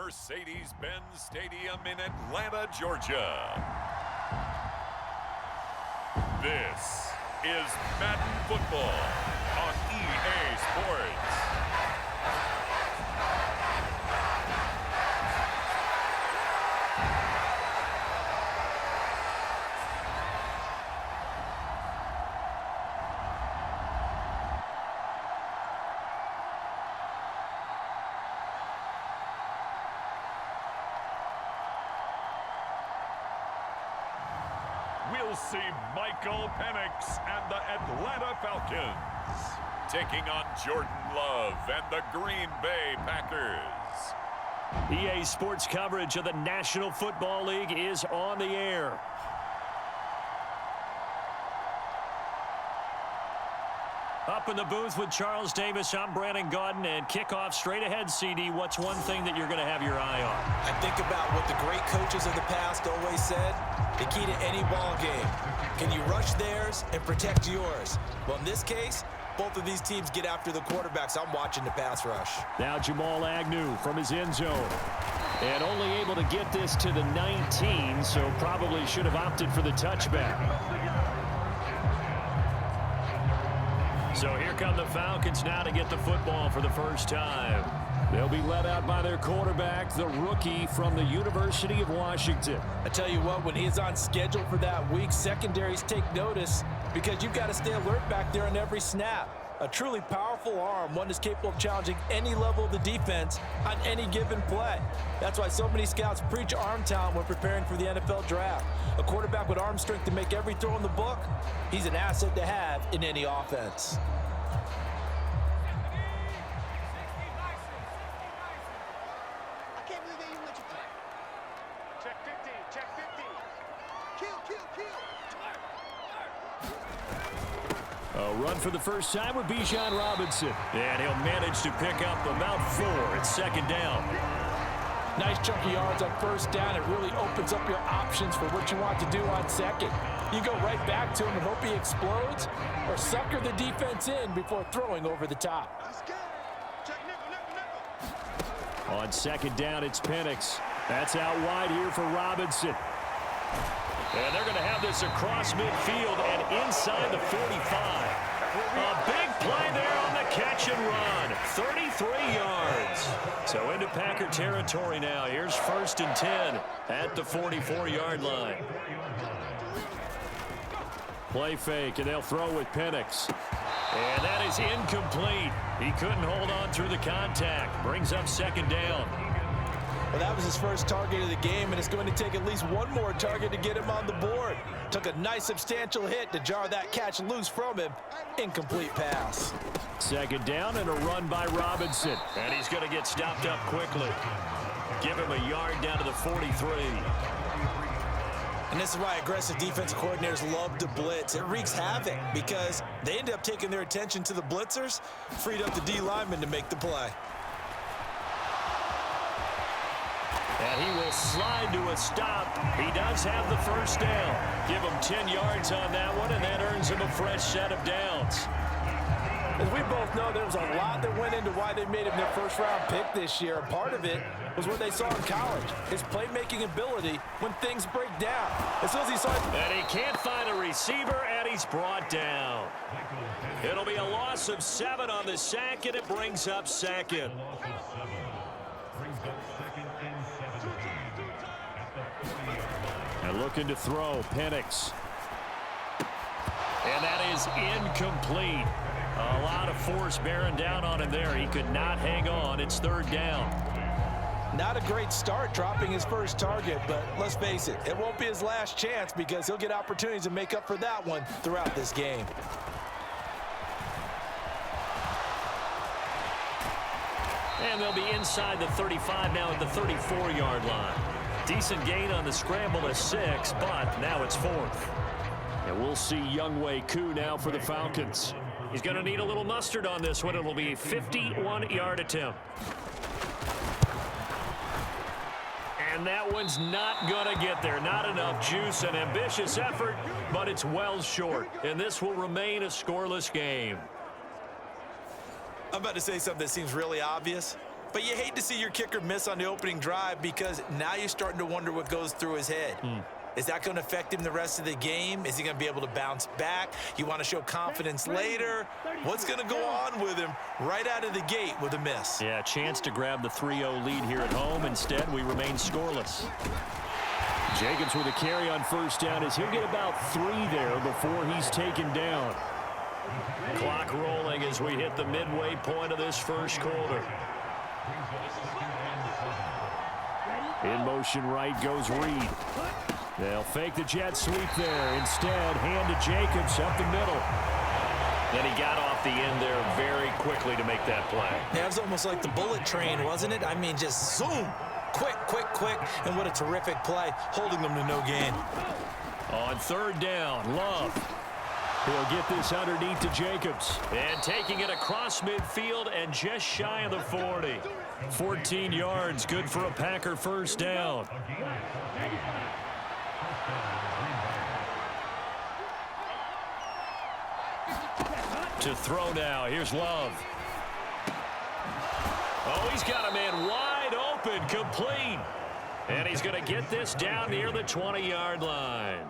Mercedes-Benz Stadium in Atlanta, Georgia. This is Madden Football on EA Sports. We'll see Michael Penix and the Atlanta Falcons taking on Jordan Love and the Green Bay Packers. EA Sports coverage of the National Football League is on the air. Up in the booth with Charles Davis, I'm Brandon Gaudin, and kickoff straight ahead, CD. What's one thing that you're going to have your eye on? I think about what the great coaches of the past always said. The key to any ball game. Can you rush theirs and protect yours? Well, in this case, both of these teams get after the quarterbacks. I'm watching the pass rush. Now Jamal Agnew from his end zone. And only able to get this to the 19, so probably should have opted for the touchback. So here come the Falcons now to get the football for the first time. They'll be led out by their quarterback, the rookie from the University of Washington. I tell you what, when he's on schedule for that week, secondaries take notice because you've got to stay alert back there on every snap. A truly powerful arm, one that's capable of challenging any level of the defense on any given play. That's why so many scouts preach arm talent when preparing for the NFL draft. A quarterback with arm strength to make every throw in the book, he's an asset to have in any offense. A run for the first time with Bijan Robinson. And he'll manage to pick up about 4. It's second down. Nice chunky yards on first down. It really opens up your options for what you want to do on second. You go right back to him and hope he explodes, or sucker the defense in before throwing over the top. On second down, it's Penix. That's out wide here for Robinson. And they're going to have this across midfield and inside the 45. A big play there on the catch and run. 33 yards. So into Packer territory now. Here's 1st and 10 at the 44-yard line. Play fake, and they'll throw with Penix. And that is incomplete. He couldn't hold on through the contact. Brings up second down. Well, that was his first target of the game, and it's going to take at least one more target to get him on the board. Took a nice substantial hit to jar that catch loose from him. Incomplete pass. Second down and a run by Robinson. And he's going to get stopped up quickly. Give him a yard down to the 43. And this is why aggressive defensive coordinators love to blitz. It wreaks havoc because they end up taking their attention to the blitzers, freed up the D lineman to make the play. And he will slide to a stop. He does have the first down. Give him 10 yards on that one, and that earns him a fresh set of downs. As we both know, there was a lot that went into why they made him their first-round pick this year. Part of it was what they saw in college, his playmaking ability when things break down. As soon as he saw it, and he can't find a receiver, and he's brought down. It'll be a loss of 7 on the sack, and it brings up second. And looking to throw, Penix. And that is incomplete. A lot of force bearing down on him there. He could not hang on. It's third down. Not a great start dropping his first target, but let's face it, it won't be his last chance because he'll get opportunities to make up for that one throughout this game. And they'll be inside the 35 now at the 34-yard line. Decent gain on the scramble to 6, but now it's 4th. And we'll see Younghoe Koo now for the Falcons. He's going to need a little mustard on this one. It'll be a 51-yard attempt. And that one's not going to get there. Not enough juice. An ambitious effort, but it's well short. And this will remain a scoreless game. I'm about to say something that seems really obvious, But you hate to see your kicker miss on the opening drive because now you're starting to wonder what goes through his head. Is that going to affect him the rest of the game? Is he going to be able to bounce back? You want to show confidence later? What's going to go on with him right out of the gate with a miss? Yeah, chance to grab the 3-0 lead here at home. Instead, we remain scoreless. Jacobs with a carry on first down as he'll get about 3 there before he's taken down. Clock rolling as we hit the midway point of this first quarter. In motion right goes Reed. They'll fake the jet sweep there. Instead, hand to Jacobs up the middle. Then he got off the end there very quickly to make that play. Yeah, it was almost like the bullet train, wasn't it? I mean, just zoom. Quick, quick, quick. And what a terrific play, holding them to no gain. On third down, Love. He'll get this underneath to Jacobs. And taking it across midfield and just shy of the 40. 14 yards, good for a Packer first down. To throw now, here's Love. Oh, he's got a man wide open, complete. And he's going to get this down near the 20-yard line.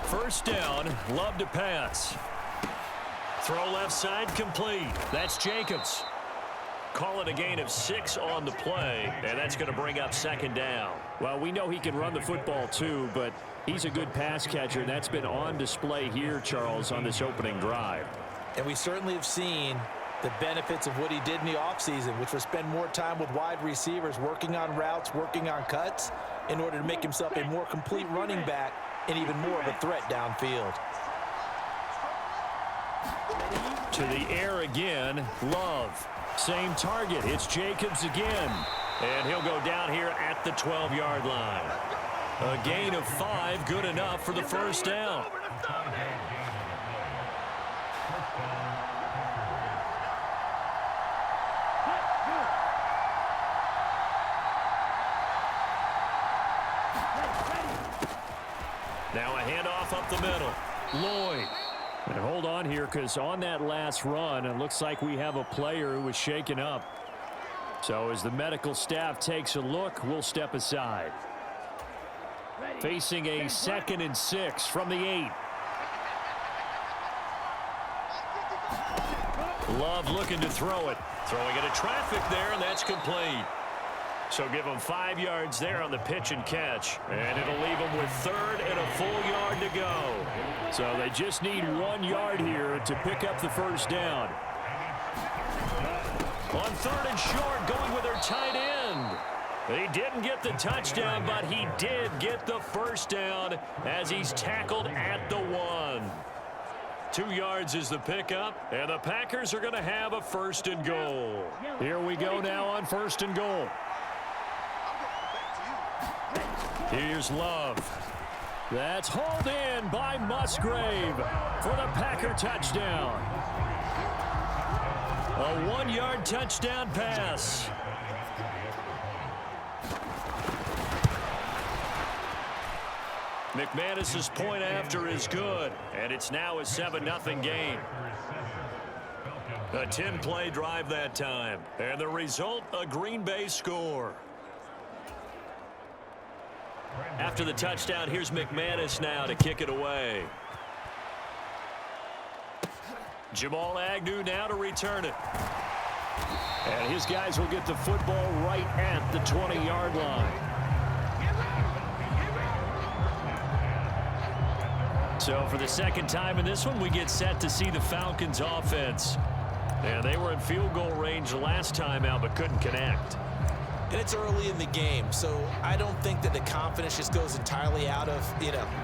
First down, Love to pass. Throw left side, complete. That's Jacobs. Call it a gain of 6 on the play, and that's going to bring up second down. Well, we know he can run the football too, but he's a good pass catcher, and that's been on display here, Charles, on this opening drive. And we certainly have seen the benefits of what he did in the offseason, which was spend more time with wide receivers, working on routes, working on cuts, in order to make himself a more complete running back and even more of a threat downfield. To the air again, Love. Same target. It's Jacobs again. And he'll go down here at the 12-yard line. A gain of 5, good enough for the first down. Now a handoff up the middle. Lloyd. And hold on here, because on that last run, it looks like we have a player who was shaken up. So as the medical staff takes a look, we'll step aside. Facing a 2nd and 6 from the 8. Love looking to throw it. Throwing into traffic there, and that's complete. So give them 5 yards there on the pitch and catch. And it'll leave them with 3rd and a full yard to go. So they just need 1 yard here to pick up the first down. On 3rd and short, going with their tight end. He didn't get the touchdown, but he did get the first down as he's tackled at the 1. 2 yards is the pickup, and the Packers are going to have a 1st and goal. Here we go now on 1st and goal. Here's Love. That's hauled in by Musgrave for the Packer touchdown. A 1-yard touchdown pass. McManus's point after is good, and it's now a 7-0 game. A 10-play drive that time, and the result, a Green Bay score. After the touchdown, here's McManus now to kick it away. Jamal Agnew now to return it. And his guys will get the football right at the 20-yard line. So for the second time in this one, we get set to see the Falcons offense. And they were in field goal range last time out, but couldn't connect. And it's early in the game, so I don't think that the confidence just goes entirely out of,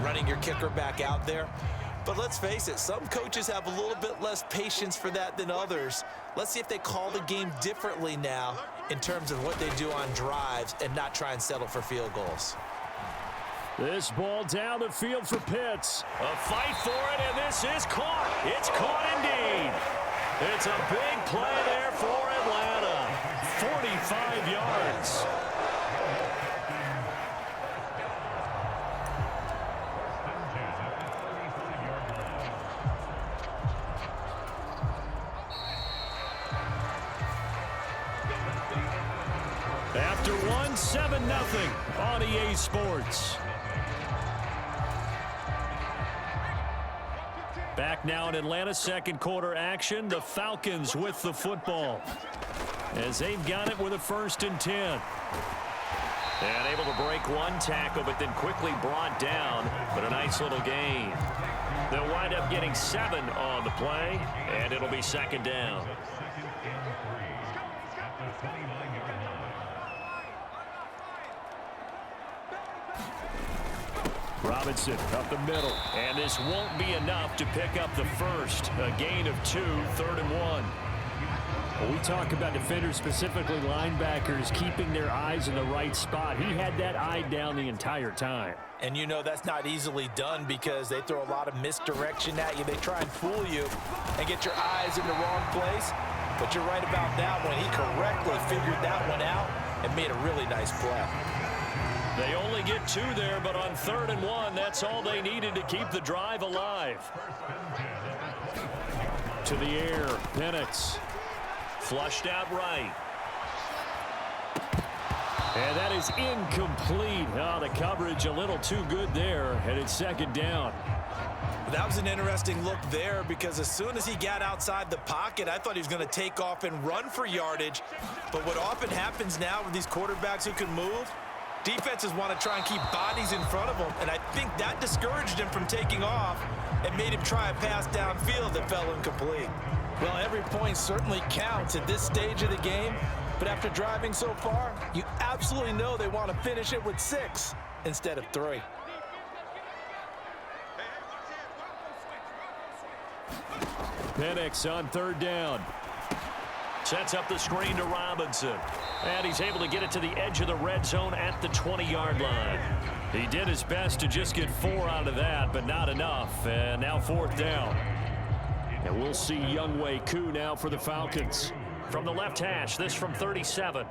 running your kicker back out there. But let's face it, some coaches have a little bit less patience for that than others. Let's see if they call the game differently now in terms of what they do on drives and not try and settle for field goals. This ball down the field for Pitts. A fight for it, and this is caught. It's caught indeed. It's a big play there for Atlanta. 45 yards. It's 7-0 on EA Sports. Back now in Atlanta, second quarter action. The Falcons with the football as they've got it with a 1st and 10. And able to break one tackle, but then quickly brought down. But a nice little gain. They'll wind up getting 7 on the play, and it'll be 2nd down. Robinson up the middle, and this won't be enough to pick up the first. A gain of 2, 3rd and 1. Well, we talk about defenders, specifically linebackers, keeping their eyes in the right spot. He had that eye down the entire time. And you know that's not easily done because they throw a lot of misdirection at you. They try and fool you and get your eyes in the wrong place. But you're right about that one. He correctly figured that one out and made a really nice play. They only get 2 there, but on 3rd and 1, that's all they needed to keep the drive alive. To the air, Penix. Flushed out right. And that is incomplete. Oh, the coverage a little too good there, and it's 2nd down. That was an interesting look there because as soon as he got outside the pocket, I thought he was going to take off and run for yardage. But what often happens now with these quarterbacks who can move, defenses want to try and keep bodies in front of them, and I think that discouraged him from taking off and made him try a pass downfield that fell incomplete. Well, every point certainly counts at this stage of the game, but after driving so far, you absolutely know they want to finish it with 6 instead of 3. Penix on 3rd down. Sets up the screen to Robinson. And he's able to get it to the edge of the red zone at the 20-yard line. He did his best to just get 4 out of that, but not enough. And now 4th down. And we'll see Younghoe Koo now for the Falcons. From the left hash, this from 37.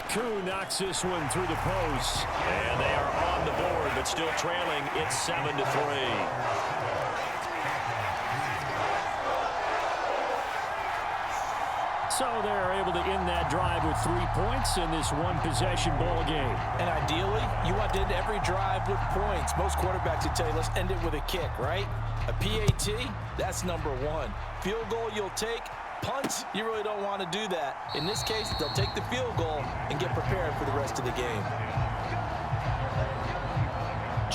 Koo knocks this one through the post. And they are on the board, but still trailing. It's 7-3. So they're able to end that drive with 3 points in this one-possession ball game. And ideally, you want to end every drive with points. Most quarterbacks would tell you, let's end it with a kick, right? A PAT, that's number 1. Field goal you'll take. Punts, you really don't want to do that. In this case, they'll take the field goal and get prepared for the rest of the game.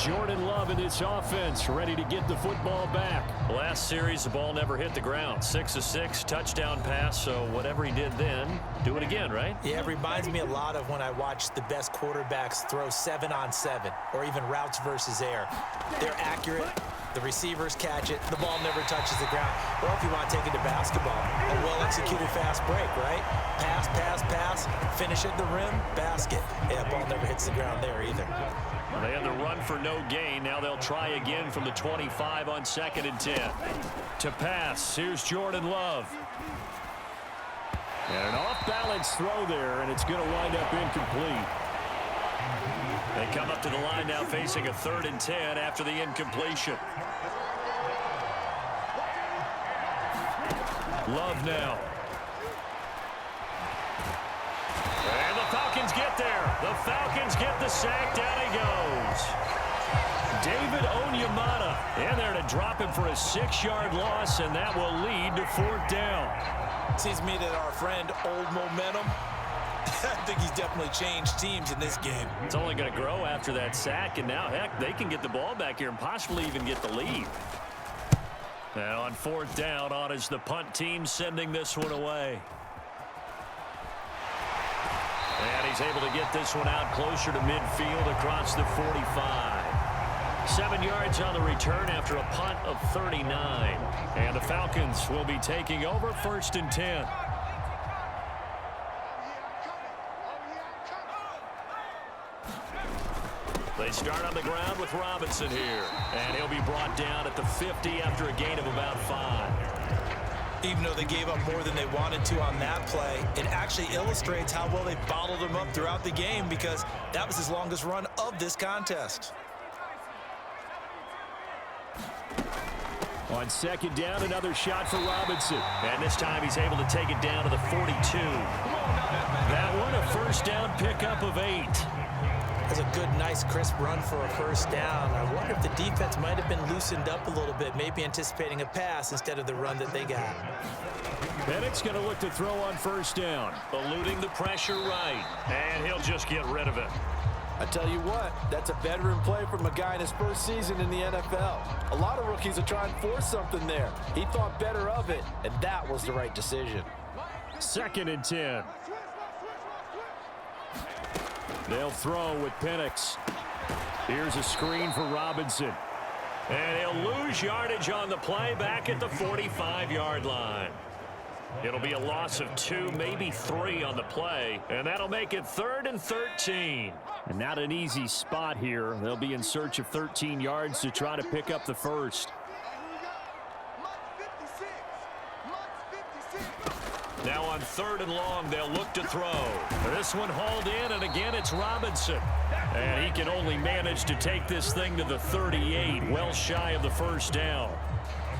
Jordan Love in this offense, ready to get the football back. Last series, the ball never hit the ground. 6 of 6, touchdown pass, so whatever he did then, do it again, right? Yeah, it reminds me a lot of when I watch the best quarterbacks throw 7-on-7 or even routes versus air. They're accurate. The receivers catch it. The ball never touches the ground. Or if you want to take it to basketball, a well-executed fast break, right? Pass, pass, pass, finish at the rim, basket. Yeah, ball never hits the ground there either. They had the run for no gain. Now they'll try again from the 25 on 2nd and 10. To pass, here's Jordan Love. And an off-balance throw there, and it's going to wind up incomplete. They come up to the line now facing a 3rd and 10 after the incompletion. Love now. And the Falcons get there. The Falcons get the sack. Down he goes. David Onyemata in there to drop him for a 6-yard loss, and that will lead to 4th down. Seems to me that our friend Old Momentum, I think he's definitely changed teams in this game. It's only going to grow after that sack, and now, heck, they can get the ball back here and possibly even get the lead. And on 4th down, on is the punt team sending this one away. And he's able to get this one out closer to midfield across the 45. 7 yards on the return after a punt of 39. And the Falcons will be taking over 1st and 10. They start on the ground with Robinson here. And he'll be brought down at the 50 after a gain of about 5. Even though they gave up more than they wanted to on that play, it actually illustrates how well they bottled them up throughout the game because that was his longest run of this contest. On second down, another shot for Robinson. And this time he's able to take it down to the 42. That one a first down pickup of 8. That's a good, nice, crisp run for a first down. I wonder if the defense might have been loosened up a little bit, maybe anticipating a pass instead of the run that they got. Penix going to look to throw on first down. Eluding the pressure right. And he'll just get rid of it. I tell you what, that's a veteran play from a guy in his first season in the NFL. A lot of rookies are trying to force something there. He thought better of it, and that was the right decision. 2nd and 10. They'll throw with Penix. Here's a screen for Robinson. And he'll lose yardage on the play back at the 45-yard line. It'll be a loss of 2, maybe 3 on the play, and that'll make it 3rd and 13. And not an easy spot here. They'll be in search of 13 yards to try to pick up the first. Now on 3rd and long, they'll look to throw. This one hauled in, and again it's Robinson. And he can only manage to take this thing to the 38, well shy of the first down.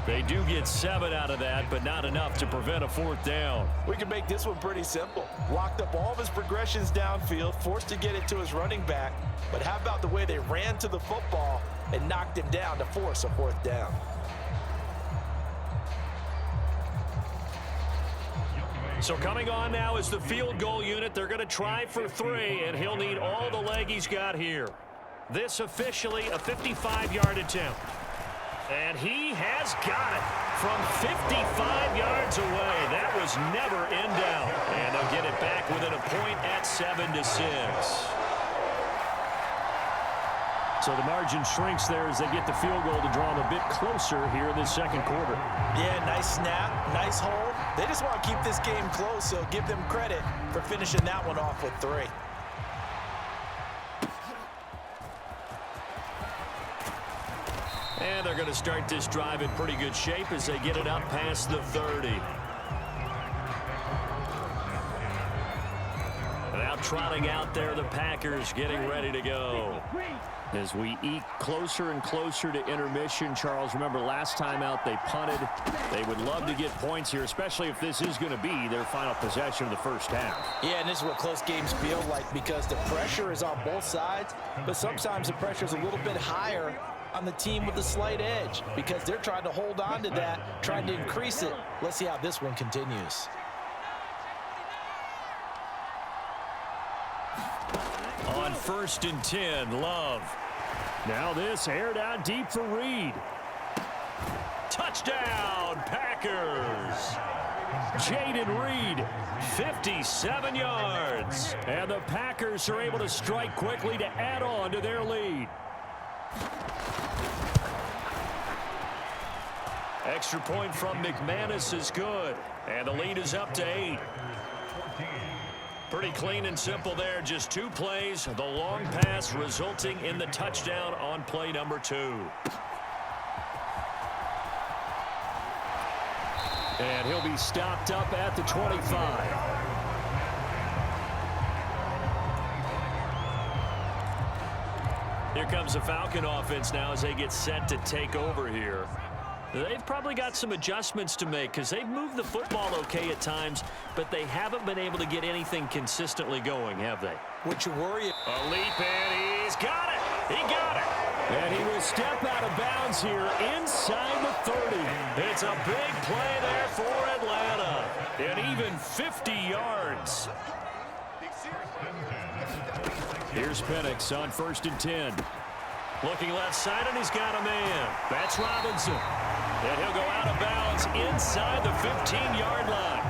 They do get 7 out of that, but not enough to prevent a 4th down. We can make this one pretty simple. Locked up all of his progressions downfield, forced to get it to his running back. But how about the way they ran to the football and knocked him down to force a 4th down? So coming on now is the field goal unit. They're going to try for 3, and he'll need all the leg he's got here. This officially a 55-yard attempt. And he has got it from 55 yards away. That was never in doubt. And they'll get it back within a point at 7-6. So the margin shrinks there as they get the field goal to draw them a bit closer here in the second quarter. Yeah, nice snap, nice hold. They just want to keep this game close, so give them credit for finishing that one off with 3. And they're going to start this drive in pretty good shape as they get it up past the 30. Now trotting out there, the Packers getting ready to go. As we eke closer and closer to intermission, Charles, remember last time out they punted. They would love to get points here, especially if this is going to be their final possession of the first half. Yeah, and this is what close games feel like because the pressure is on both sides, but sometimes the pressure is a little bit higher on the team with the slight edge because they're trying to hold on to that, trying to increase it. Let's see how this one continues. On 1st and 10, Love. Now this aired out deep for Reed. Touchdown, Packers. Jaden Reed, 57 yards. And the Packers are able to strike quickly to add on to their lead. Extra point from McManus is good. And the lead is up to 8. Pretty clean and simple there. Just 2 plays. The long pass resulting in the touchdown on play number 2. And he'll be stopped up at the 25. Here comes the Falcon offense now as they get set to take over here. They've probably got some adjustments to make because they've moved the football okay at times, but they haven't been able to get anything consistently going, have they? Would you worry? A leap, and he's got it. He got it. And he will step out of bounds here inside the 30. It's a big play there for Atlanta. And even 50 yards. Here's Penix on 1st and 10. Looking left side, and he's got a man. That's Robinson. And he'll go out of bounds inside the 15-yard line.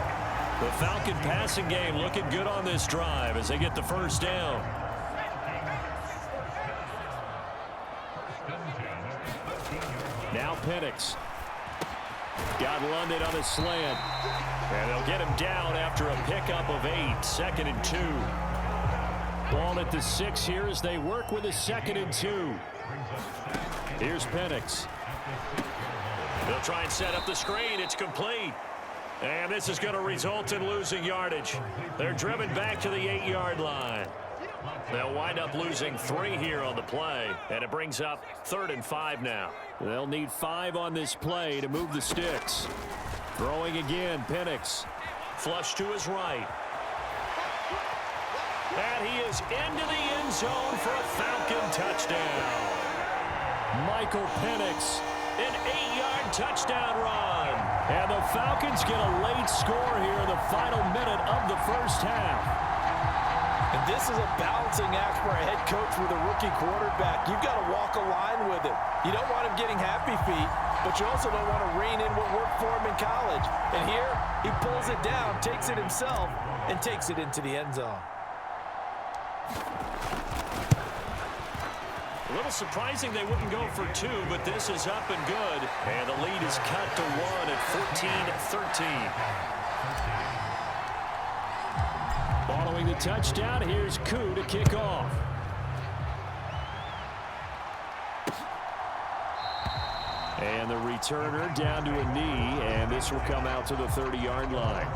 The Falcon passing game looking good on this drive as they get the first down. Now Penix. Got London on a slant. And they'll get him down after a pickup of 8. 2nd and 2. Ball at the 6 here as they work with a 2nd and 2. Here's Penix. They'll try and set up the screen. It's complete. And this is going to result in losing yardage. They're driven back to the 8-yard line. They'll wind up losing 3 here on the play, and it brings up 3rd and 5 now. They'll need 5 on this play to move the sticks. Throwing again, Penix. Flush to his right. And he is into the end zone for a Falcon touchdown. Michael Penix, an 8-yard touchdown run. And the Falcons get a late score here in the final minute of the first half. And this is a balancing act for a head coach with a rookie quarterback. You've got to walk a line with him. You don't want him getting happy feet, but you also don't want to rein in what worked for him in college. And here, he pulls it down, takes it himself, and takes it into the end zone. A little surprising they wouldn't go for 2, but this is up and good. And the lead is cut to 1 at 14-13. Following the touchdown, here's Koo to kick off. And the returner down to a knee, and this will come out to the 30-yard line.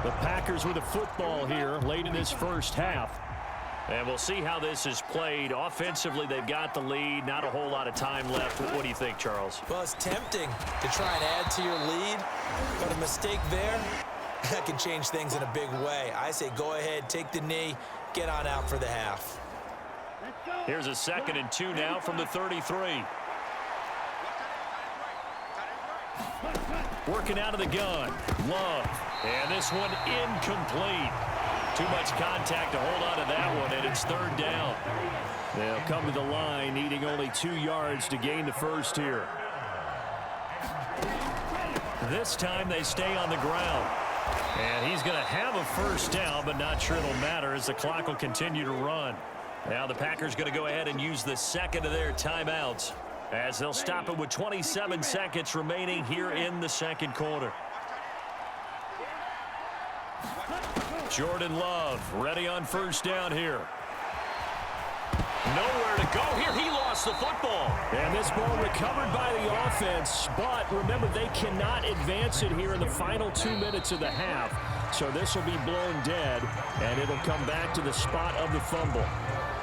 The Packers with a football here late in this first half. And we'll see how this is played. Offensively, they've got the lead. Not a whole lot of time left. What do you think, Charles? Well, it's tempting to try and add to your lead, but a mistake there, that can change things in a big way. I say go ahead, take the knee, get on out for the half. Here's a 2nd and 2 now from the 33. Working out of the gun. Love. And this one incomplete. Too much contact to hold on to that one, and it's 3rd down. They'll come to the line, needing only 2 yards to gain the first here. This time they stay on the ground. And he's going to have a first down, but not sure it'll matter as the clock will continue to run. Now the Packers going to go ahead and use the 2nd of their timeouts as they'll stop it with 27 seconds remaining here in the 2nd quarter. Jordan Love ready on first down here. Nowhere to go here. He lost the football. And this ball recovered by the offense. But remember, they cannot advance it here in the final 2 minutes of the half. So this will be blown dead, and it'll come back to the spot of the fumble.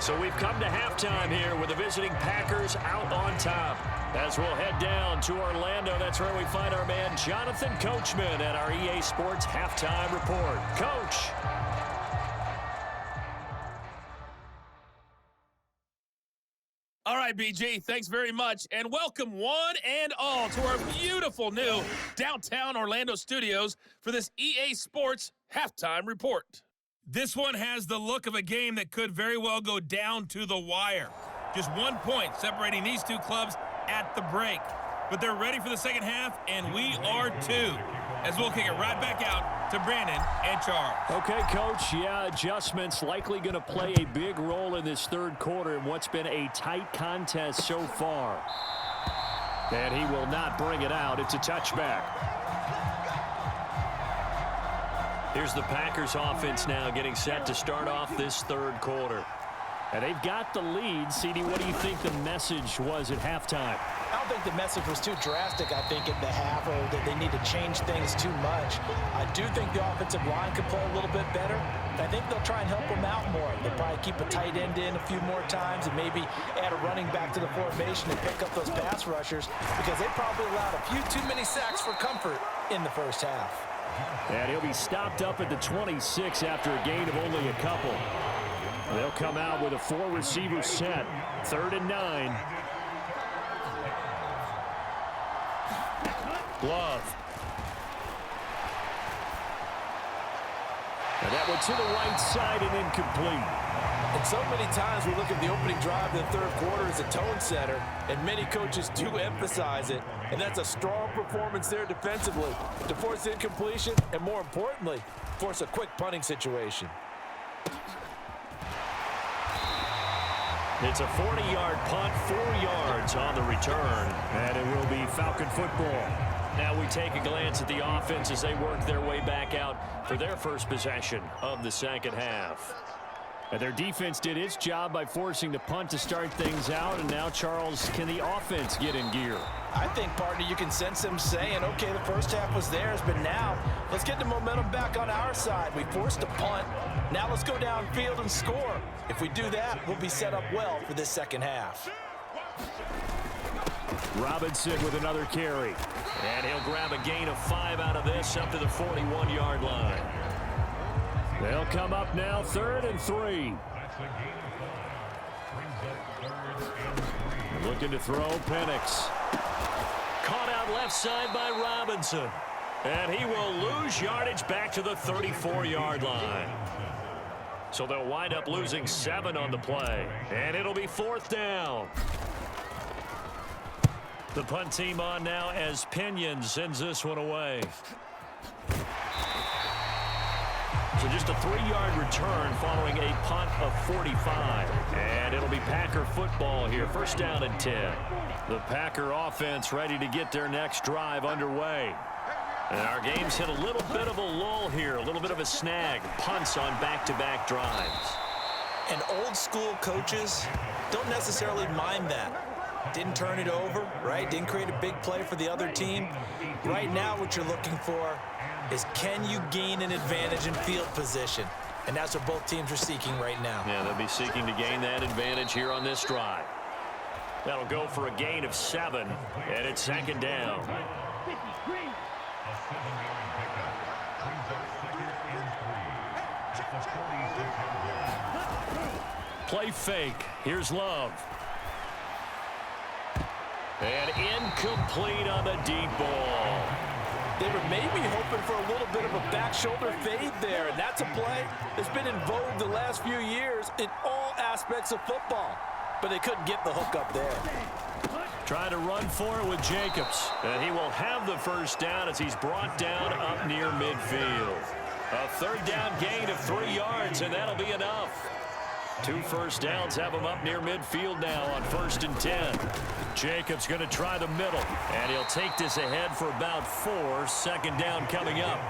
So we've come to halftime here with the visiting Packers out on top. As we'll head down to Orlando, that's where we find our man Jonathan Coachman at our EA Sports Halftime Report. Coach. All right, BG, thanks very much, and welcome one and all to our beautiful new downtown Orlando studios for this EA Sports Halftime Report. This one has the look of a game that could very well go down to the wire. Just 1 point separating these two clubs at the break. But they're ready for the second half, and we are too. As we'll kick it right back out to Brandon and Charles. Okay, Coach. Yeah, adjustments likely going to play a big role in this 3rd quarter in what's been a tight contest so far. And he will not bring it out. It's a touchback. Here's the Packers offense now getting set to start off this 3rd quarter. And they've got the lead. CD, what do you think the message was at halftime? I don't think the message was too drastic, I think, at the half, or that they need to change things too much. I do think the offensive line could play a little bit better. I think they'll try and help them out more. They'll probably keep a tight end in a few more times and maybe add a running back to the formation and pick up those pass rushers because they probably allowed a few too many sacks for comfort in the first half. And he'll be stopped up at the 26 after a gain of only a couple. They'll come out with a 4-receiver set. 3rd and 9. Love. And that went to the right side and incomplete. And so many times we look at the opening drive of the 3rd quarter as a tone setter, and many coaches do emphasize it. And that's a strong performance there defensively to force incompletion and, more importantly, force a quick punting situation. It's a 40-yard punt, 4 yards on the return, and it will be Falcon football. Now we take a glance at the offense as they work their way back out for their first possession of the second half. And their defense did its job by forcing the punt to start things out. And now, Charles, can the offense get in gear? I think, partner, you can sense them saying, okay, the first half was theirs, but now let's get the momentum back on our side. We forced a punt. Now let's go downfield and score. If we do that, we'll be set up well for this second half. Robinson with another carry. And he'll grab a gain of 5 out of this up to the 41-yard line. They'll come up now 3rd and 3. Looking to throw, Penix. Caught out left side by Robinson. And he will lose yardage back to the 34-yard line. So they'll wind up losing 7 on the play. And it'll be 4th down. The punt team on now as Pinion sends this one away. So just a 3-yard return following a punt of 45. And it'll be Packer football here. 1st down and 10. The Packer offense ready to get their next drive underway. And our game's hit a little bit of a lull here. A little bit of a snag. Punts on back-to-back drives. And old school coaches don't necessarily mind that. Didn't turn it over, right? Didn't create a big play for the other team. Right now what you're looking for is, can you gain an advantage in field position? And that's what both teams are seeking right now. Yeah, they'll be seeking to gain that advantage here on this drive. That'll go for a gain of 7, and it's 2nd down. Play fake. Here's Love. And incomplete on the deep ball. They were maybe hoping for a little bit of a back shoulder fade there, and that's a play that's been in vogue the last few years in all aspects of football. But they couldn't get the hook up there. Trying to run for it with Jacobs. And he will have the 1st down as he's brought down up near midfield. A 3rd down gain of 3 yards, and that'll be enough. 2 1st downs have him up near midfield now on 1st and 10. Jacobs going to try the middle, and he'll take this ahead for about 4. 2nd down coming up.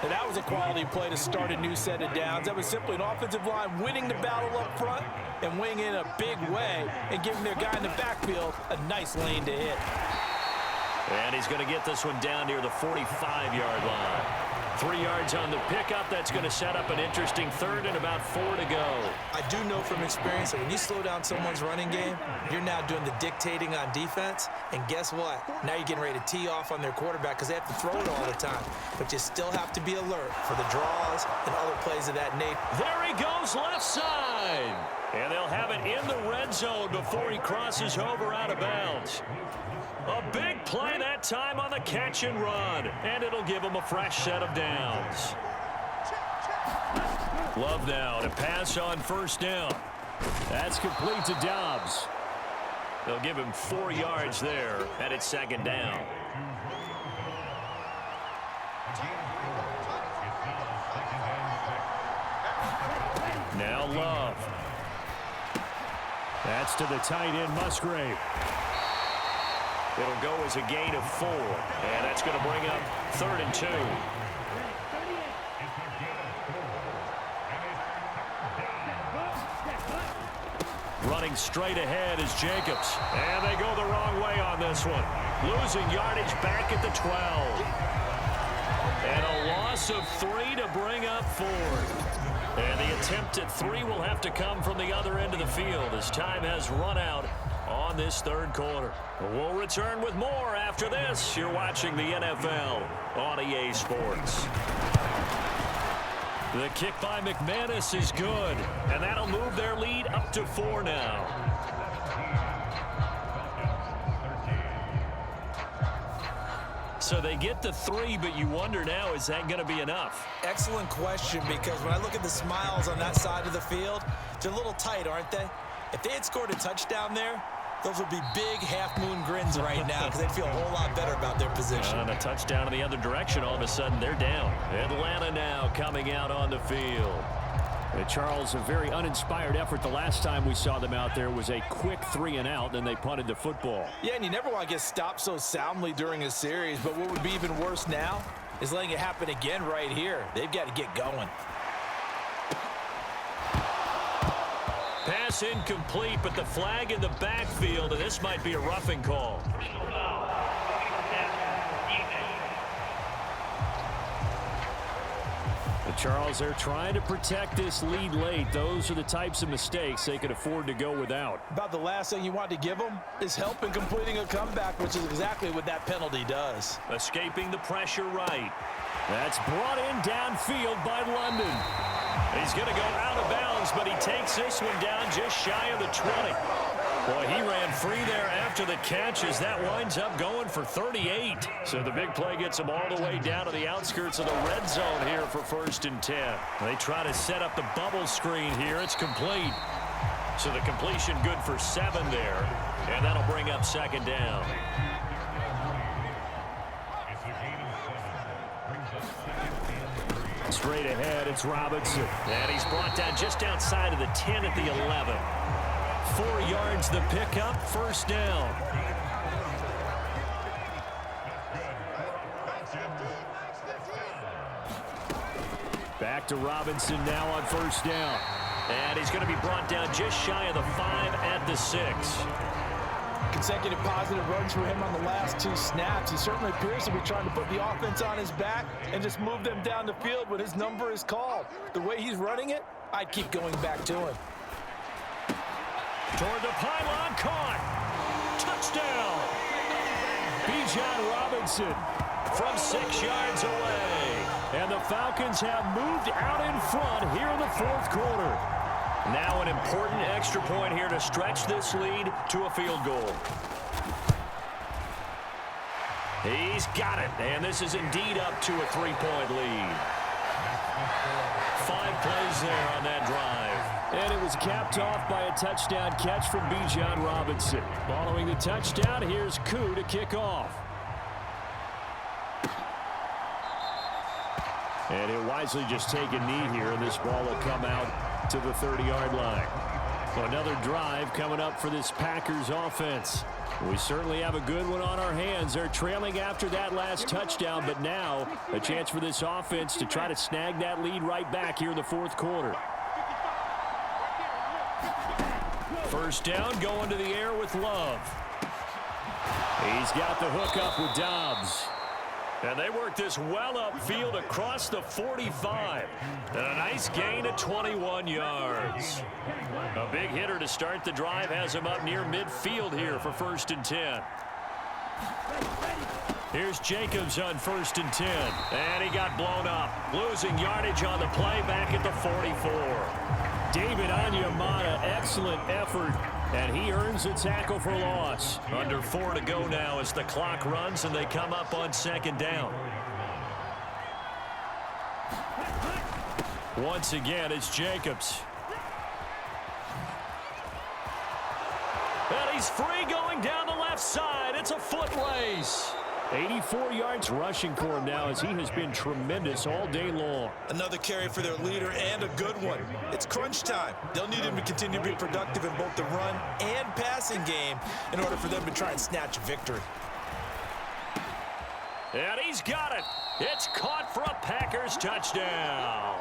And that was a quality play to start a new set of downs. That was simply an offensive line winning the battle up front and winning in a big way and giving their guy in the backfield a nice lane to hit. And he's going to get this one down near the 45-yard line. 3 yards on the pickup. That's going to set up an interesting 3rd and about 4 to go. I do know from experience that when you slow down someone's running game, you're now doing the dictating on defense. And guess what? Now you're getting ready to tee off on their quarterback because they have to throw it all the time. But you still have to be alert for the draws and other plays of that nature. There he goes left side. And they'll have it in the red zone before he crosses over out of bounds. A big play that time on the catch and run. And it'll give him a fresh set of downs. Love now to pass on 1st down. That's complete to Dobbs. They'll give him 4 yards there, and it's 2nd down. Now Love. That's to the tight end, Musgrave. It'll go as a gain of 4, and that's going to bring up 3rd and 2. Running straight ahead is Jacobs, and they go the wrong way on this one. Losing yardage back at the 12. And a loss of 3 to bring up 4th. And the attempt at 3 will have to come from the other end of the field as time has run out on this 3rd quarter. We'll return with more after this. You're watching the NFL on EA Sports. The kick by McManus is good, and that'll move their lead up to 4 now. So they get the 3, but you wonder now, is that going to be enough? Excellent question, because when I look at the smiles on that side of the field, they're a little tight, aren't they? If they had scored a touchdown there, those would be big half-moon grins right now because they'd feel a whole lot better about their position. On a touchdown in the other direction, all of a sudden they're down. Atlanta now coming out on the field. Charles, a very uninspired effort. The last time we saw them out there was a quick 3-and-out, then they punted the football. Yeah, and you never want to get stopped so soundly during a series, but what would be even worse now is letting it happen again right here. They've got to get going. pass incomplete, but the flag in the backfield, and this might be a roughing call. Charles, they're trying to protect this lead late. Those are the types of mistakes they could afford to go without. About the last thing you want to give them is help in completing a comeback, which is exactly what that penalty does. Escaping the pressure right. That's brought in downfield by London. He's going to go out of bounds, but he takes this one down just shy of the 20. Boy, he ran free there after the catch as that winds up going for 38. So the big play gets him all the way down to the outskirts of the red zone here for 1st and 10. They try to set up the bubble screen here. It's complete. So the completion good for 7 there, and that'll bring up 2nd down. Straight ahead, it's Robinson. And he's brought down just outside of the 10 at the 11. 4 yards the pickup, 1st down. Back to Robinson now on 1st down. And he's going to be brought down just shy of the 5 at the 6. Consecutive positive runs for him on the last 2 snaps. He certainly appears to be trying to put the offense on his back and just move them down the field when his number is called. The way he's running it, I'd keep going back to him. Toward the pylon, caught. Touchdown. Bijan Robinson from 6 yards away. And the Falcons have moved out in front here in the 4th quarter. Now an important extra point here to stretch this lead to a field goal. He's got it, and this is indeed up to a 3-point lead. 5 plays there on that drive. And it was capped off by a touchdown catch from Bijan Robinson. Following the touchdown, here's Koo to kick off. And he'll wisely just take a knee here, and this ball will come out to the 30-yard line. So another drive coming up for this Packers offense. We certainly have a good one on our hands. They're trailing after that last touchdown, but now a chance for this offense to try to snag that lead right back here in the 4th quarter. 1st down, going to the air with Love. He's got the hook up with Dobbs. And they work this well upfield across the 45. And a nice gain of 21 yards. A big hitter to start the drive has him up near midfield here for 1st and 10. Here's Jacobs on 1st and 10. And he got blown up. Losing yardage on the play back at the 44. David Onyemata, excellent effort. And he earns a tackle for loss. Under 4 to go now as the clock runs and they come up on 2nd down. Once again, it's Jacobs. And he's free going down the left side. It's a foot race. 84 yards rushing for him now as he has been tremendous all day long. Another carry for their leader and a good one. It's crunch time. They'll need him to continue to be productive in both the run and passing game in order for them to try and snatch a victory. And he's got it. It's caught for a Packers touchdown.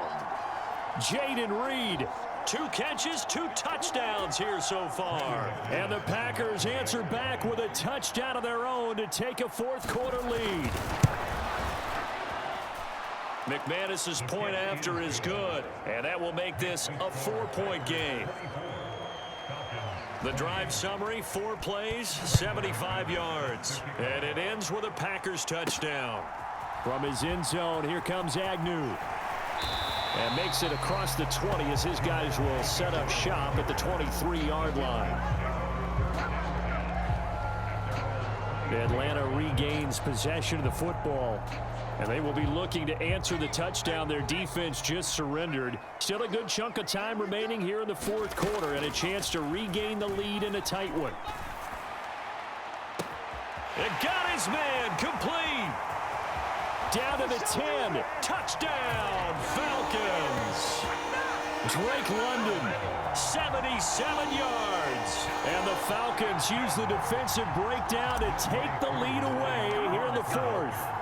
Jaden Reed. 2 catches, 2 touchdowns here so far. And the Packers answer back with a touchdown of their own to take a 4th quarter lead. McManus's point after is good, and that will make this a 4-point game. The drive summary, 4 plays, 75 yards. And it ends with a Packers touchdown. From his end zone, here comes Agnew. And makes it across the 20 as his guys will set up shop at the 23-yard line. Atlanta regains possession of the football. And they will be looking to answer the touchdown their defense just surrendered. Still a good chunk of time remaining here in the 4th quarter and a chance to regain the lead in a tight one. It got his man complete. Down to the 10. Touchdown, Falcons. Drake London, 77 yards. And the Falcons use the defensive breakdown to take the lead away here in the 4th.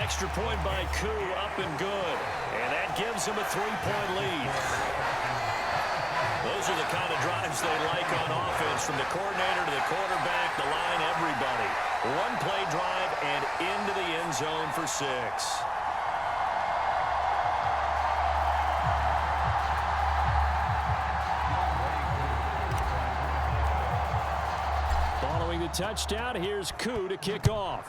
Extra point by Koo, up and good. And that gives him a 3-point lead. Those are the kind of drives they like on offense, from the coordinator to the quarterback, the line, everybody. One-play drive and into the end zone for 6. Following the touchdown, here's Koo to kick off.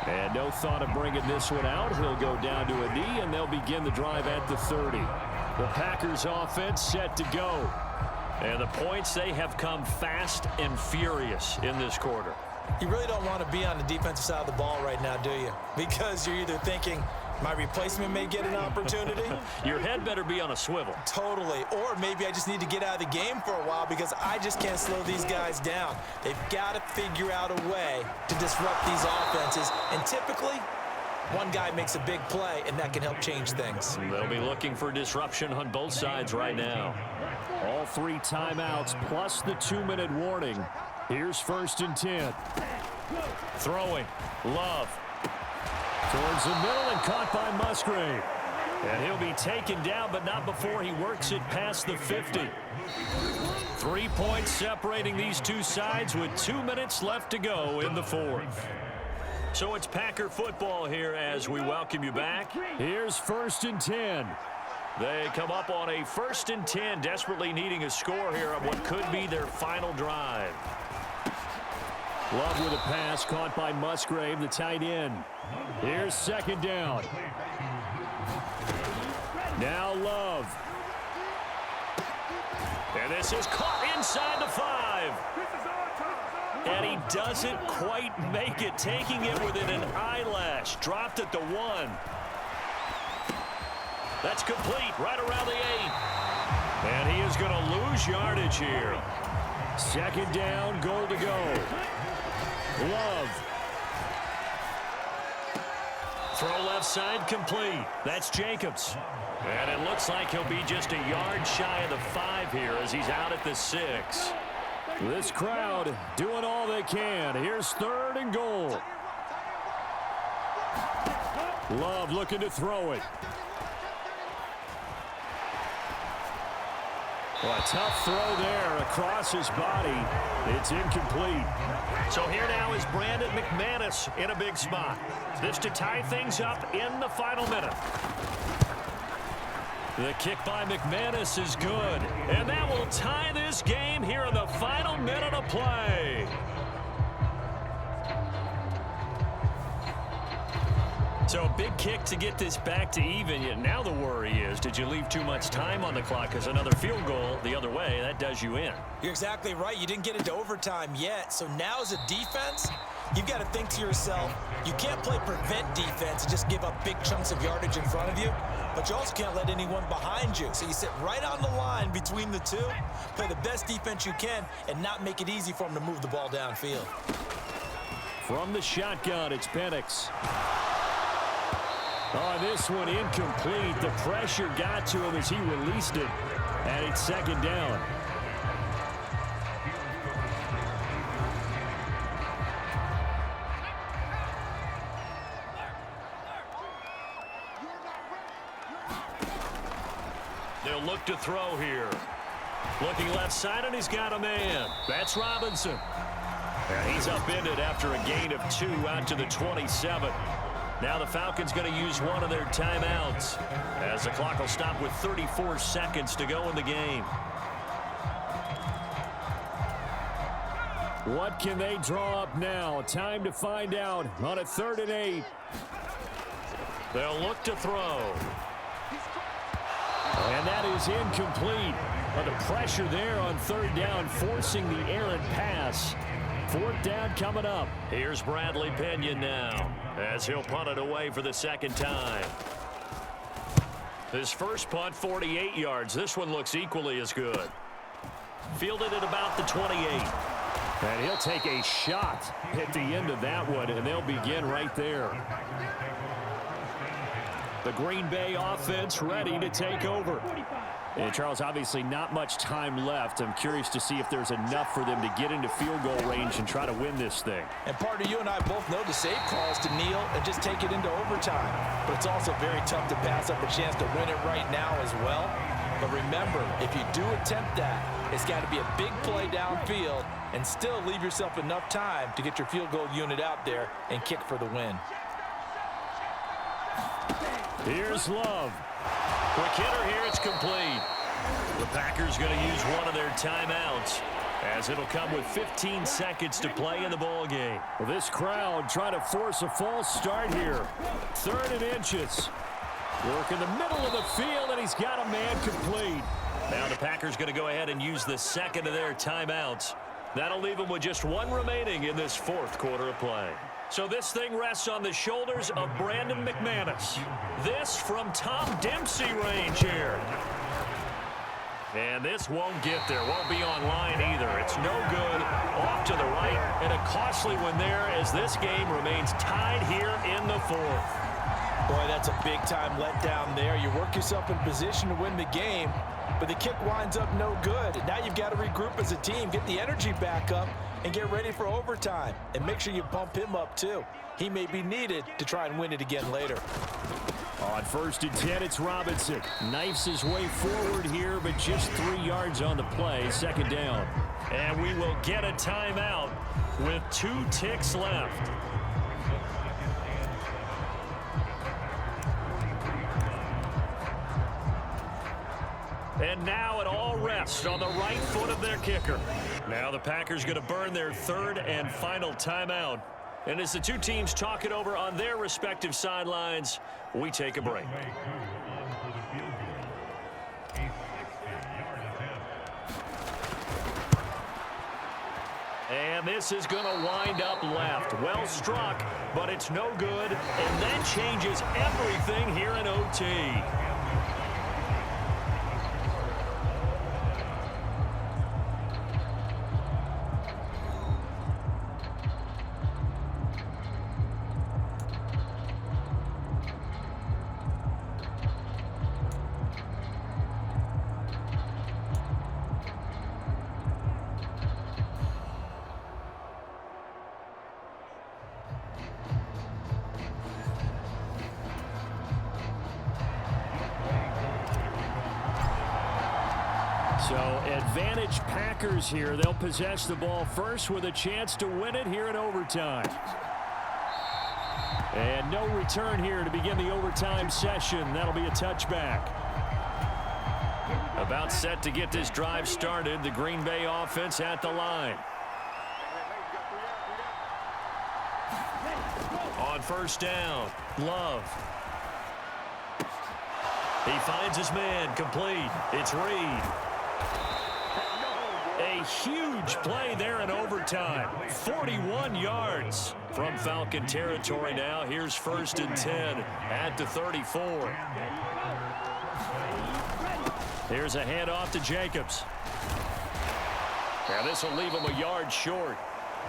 And no thought of bringing this one out. He'll go down to a knee, and they'll begin the drive at the 30. The Packers offense set to go. And the points, they have come fast and furious in this quarter. You really don't want to be on the defensive side of the ball right now, do you? Because you're either thinking, my replacement may get an opportunity. Your head better be on a swivel. Totally. Or maybe I just need to get out of the game for a while because I just can't slow these guys down. They've got to figure out a way to disrupt these offenses. And typically, one guy makes a big play, and that can help change things. They'll be looking for disruption on both sides right now. All 3 timeouts plus the 2-minute warning. Here's 1st and 10. Throwing. Love. Towards the middle and caught by Musgrave. And he'll be taken down, but not before he works it past the 50. 3 points separating these two sides with 2 minutes left to go in the 4th. So it's Packer football here as we welcome you back. Here's 1st and 10. They come up on a 1st and 10, desperately needing a score here on what could be their final drive. Love with a pass caught by Musgrave, the tight end. Here's 2nd down. Now Love. And this is caught inside the 5. And he doesn't quite make it, taking it within an eyelash. Dropped at the 1. That's complete right around the 8. And he is going to lose yardage here. 2nd down, goal to go. Love. Throw left side complete. That's Jacobs. And it looks like he'll be just a yard shy of the 5 here as he's out at the 6. This crowd doing all they can. Here's 3rd and goal. Love looking to throw it. Well, a tough throw there across his body. It's incomplete. So here now is Brandon McManus in a big spot. This to tie things up in the final minute. The kick by McManus is good. And that will tie this game here in the final minute of play. So a big kick to get this back to even. Yet now the worry is, did you leave too much time on the clock? Because another field goal the other way, that does you in. You're exactly right. You didn't get into overtime yet. So now as a defense, you've got to think to yourself, you can't play prevent defense and just give up big chunks of yardage in front of you. But you also can't let anyone behind you. So you sit right on the line between the two, play the best defense you can, and not make it easy for them to move the ball downfield. From the shotgun, it's Penix. Oh, this one incomplete. The pressure got to him as he released it. And it's 2nd down. They'll look to throw here. Looking left side, and he's got a man. That's Robinson. And he's upended after a gain of 2 out to the 27. Now the Falcons going to use one of their timeouts as the clock will stop with 34 seconds to go in the game. What can they draw up now? Time to find out on a 3rd and 8. They'll look to throw. And that is incomplete. But the pressure there on 3rd down, forcing the errant pass. 4th down coming up. Here's Bradley Pinion now as he'll punt it away for the 2nd time. His first punt, 48 yards. This one looks equally as good. Fielded at about the 28. And he'll take a shot at the end of that one, and they'll begin right there. The Green Bay offense ready to take over. And Charles, obviously not much time left. I'm curious to see if there's enough for them to get into field goal range and try to win this thing. And partner, you and I both know the safe call is to kneel and just take it into overtime. But it's also very tough to pass up a chance to win it right now as well. But remember, if you do attempt that, it's got to be a big play downfield and still leave yourself enough time to get your field goal unit out there and kick for the win. Here's Love. Quick hitter here, it's complete. The Packers going to use one of their timeouts as it'll come with 15 seconds to play in the ball game. Well, this crowd trying to force a false start here. 3rd and inches. Work in the middle of the field, and he's got a man complete. Now the Packers going to go ahead and use the second of their timeouts. That'll leave them with just one remaining in this 4th quarter of play. So this thing rests on the shoulders of Brandon McManus. This from Tom Dempsey range here. And this won't get there. Won't be online either. It's no good. Off to the right. And a costly one there as this game remains tied here in the 4th. Boy, that's a big-time letdown there. You work yourself in position to win the game, but the kick winds up no good. And now you've got to regroup as a team, get the energy back up, and get ready for overtime. And make sure you bump him up, too. He may be needed to try and win it again later. On 1st and 10, it's Robinson. Knifes his way forward here, but just 3 yards on the play. 2nd down. And we will get a timeout with 2 ticks left. And now it all rests on the right foot of their kicker. Now the Packers going to burn their 3rd and final timeout. And as the two teams talk it over on their respective sidelines, we take a break. And this is going to wind up left. Well struck, but it's no good. And that changes everything here in OT. So advantage Packers here. They'll possess the ball first with a chance to win it here in overtime. And no return here to begin the overtime session. That'll be a touchback. About set to get this drive started. The Green Bay offense at the line. On 1st down, Love. He finds his man, complete. It's Reed. A huge play there in overtime. 41 yards from Falcon territory now. Here's 1st and 10 at the 34. Here's a handoff to Jacobs. Now this will leave him a yard short.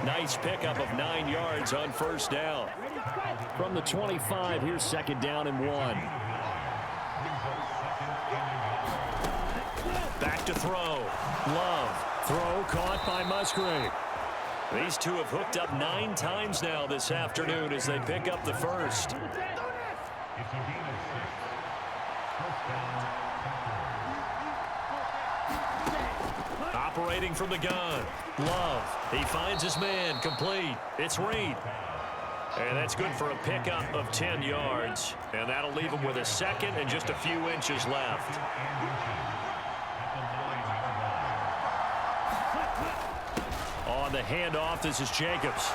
Nice pickup of 9 yards on 1st down. From the 25, here's 2nd down and 1. Back to throw. Love. Throw caught by Musgrave. These two have hooked up 9 times now this afternoon as they pick up the 1st. Operating from the gun. Love. He finds his man, complete. It's Reed. And that's good for a pickup of 10 yards. And that'll leave him with a 2nd and just a few inches left. On the handoff, this is Jacobs.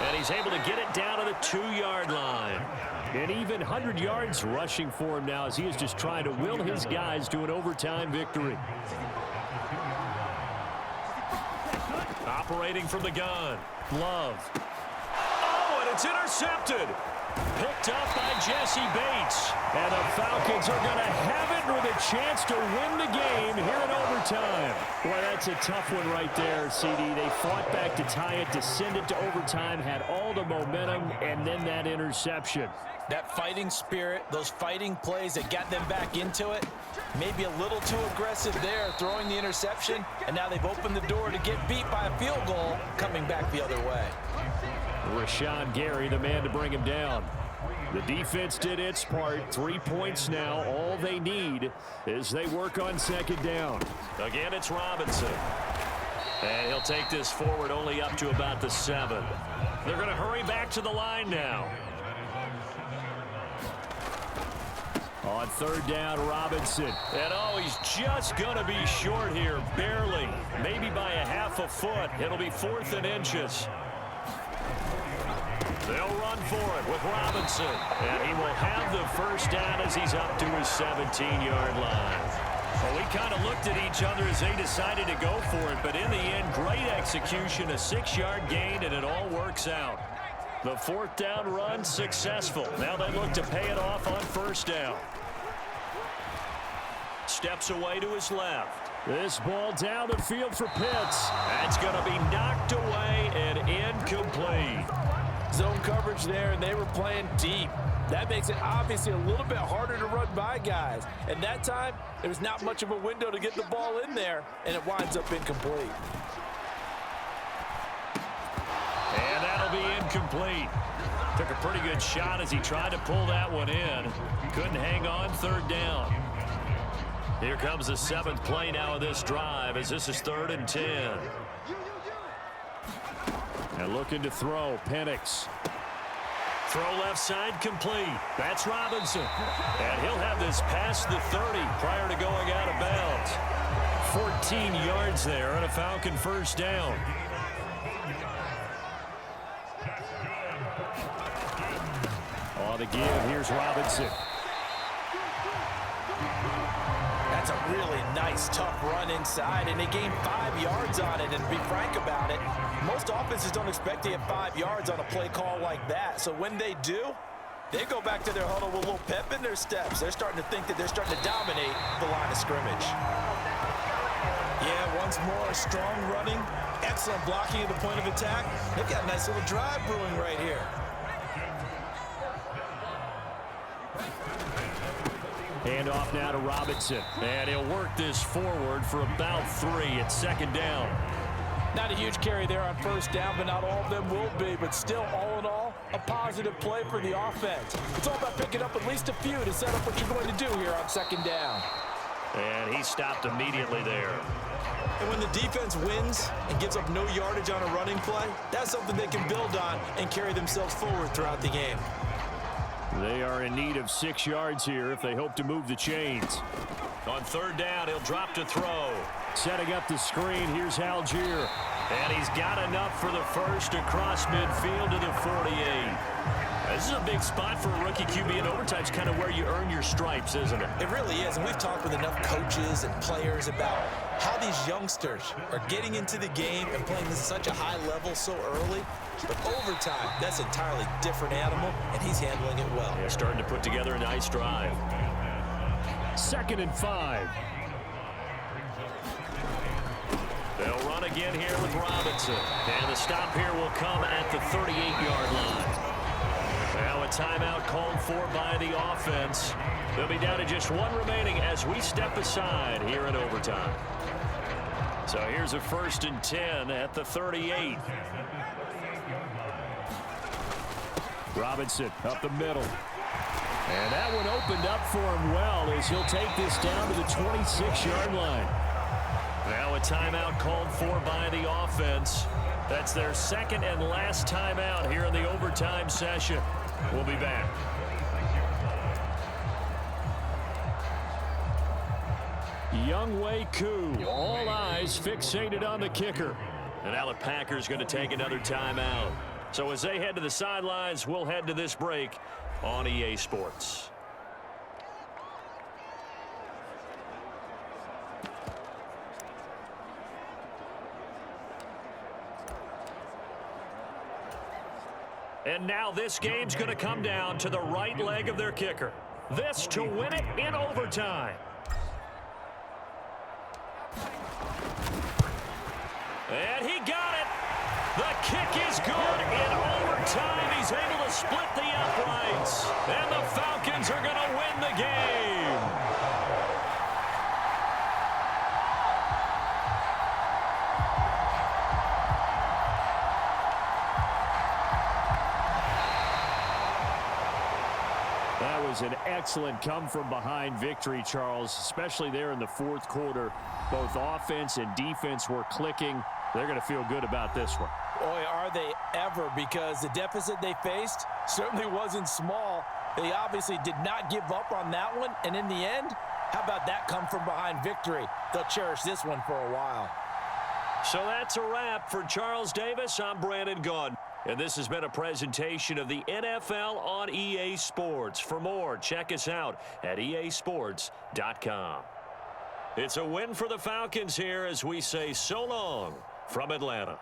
And he's able to get it down to the 2-yard line. An even 100 yards rushing for him now as he is just trying to will his guys to an overtime victory. Operating from the gun. Love. Oh, and it's intercepted. Picked up by Jesse Bates. And the Falcons are going to have it with a chance to win the game here in overtime. Boy, That's a tough one right there, CD. They fought back to tie it, to send it to overtime, had all the momentum, and then that interception. That fighting spirit, those fighting plays that got them back into it, maybe a little too aggressive there, throwing the interception, and now they've opened the door to get beat by a field goal coming back the other way. Rashawn Gary, the man to bring him down. The defense did its part. 3 points now. All they need is they work on second down. Again, it's Robinson. And he'll take this forward only up to about the 7. They're going to hurry back to the line now. On third down, Robinson. And oh, he's just going to be short here, barely. Maybe by a half a foot. It'll be 4th and inches. They'll run for it with Robinson. And he will have the first down as he's up to his 17-yard line. Well, we kind of looked at each other as they decided to go for it. But in the end, great execution, a 6-yard gain, and it all works out. The 4th down run successful. Now they look to pay it off on first down. Steps away to his left. This ball down the field for Pitts. That's going to be knocked away and incomplete. Zone coverage there, and they were playing deep. That makes it obviously a little bit harder to run by guys. And that time, there was not much of a window to get the ball in there, and it winds up incomplete. And that'll be incomplete. Took a pretty good shot as he tried to pull that one in. Couldn't hang on third down. Here comes the 7th play now of this drive as this is 3rd and 10. And looking to throw, Penix. Throw left side complete. That's Robinson. And he'll have this past the 30 prior to going out of bounds. 14 yards there on a Falcon first down. On the give, here's Robinson. That's a really nice, tough run inside, and they gained 5 yards on it. And to be frank about it, most offenses don't expect to get 5 yards on a play call like that. So when they do, they go back to their huddle with a little pep in their steps. They're starting to think that they're starting to dominate the line of scrimmage. Yeah, once more, strong running, excellent blocking at the point of attack. They've got a nice little drive brewing right here. Hand off now to Robinson. And he'll work this forward for about 3 at second down. Not a huge carry there on first down, but not all of them will be. But still, all in all, a positive play for the offense. It's all about picking up at least a few to set up what you're going to do here on second down. And he stopped immediately there. And when the defense wins and gives up no yardage on a running play, that's something they can build on and carry themselves forward throughout the game. They are in need of 6 yards here if they hope to move the chains. On third down, he'll drop to throw. Setting up the screen, here's Algier. And he's got enough for the first across midfield to the 48. This is a big spot for a rookie QB, and overtime's kind of where you earn your stripes, isn't it? It really is, and we've talked with enough coaches and players about how these youngsters are getting into the game and playing at such a high level so early. But overtime, that's an entirely different animal, and he's handling it well. Yeah, starting to put together a nice drive. 2nd and 5. They'll run again here with Robinson. And the stop here will come at the 38-yard line. Now a timeout called for by the offense. They'll be down to just 1 remaining as we step aside here in overtime. So here's a 1st and 10 at the 38. Robinson up the middle. And that one opened up for him well as he'll take this down to the 26-yard line. Now a timeout called for by the offense. That's their 2nd and last timeout here in the overtime session. We'll be back. Younghoe Koo, all eyes fixated on the kicker. And now the Packers going to take another timeout. So as they head to the sidelines, we'll head to this break on EA Sports. And now this game's going to come down to the right leg of their kicker. This to win it in overtime. And he got it. The kick is good. In overtime, he's able to split the uprights. And the Falcons are going to win the game. That was an excellent come-from-behind victory, Charles, especially there in the fourth quarter. Both offense and defense were clicking. They're going to feel good about this one. Boy, are they ever, because the deficit they faced certainly wasn't small. They obviously did not give up on that one, and in the end, how about that come-from-behind victory? They'll cherish this one for a while. So that's a wrap. For Charles Davis, I'm Brandon Gaudin. And this has been a presentation of the NFL on EA Sports. For more, check us out at easports.com. It's a win for the Falcons here as we say so long from Atlanta.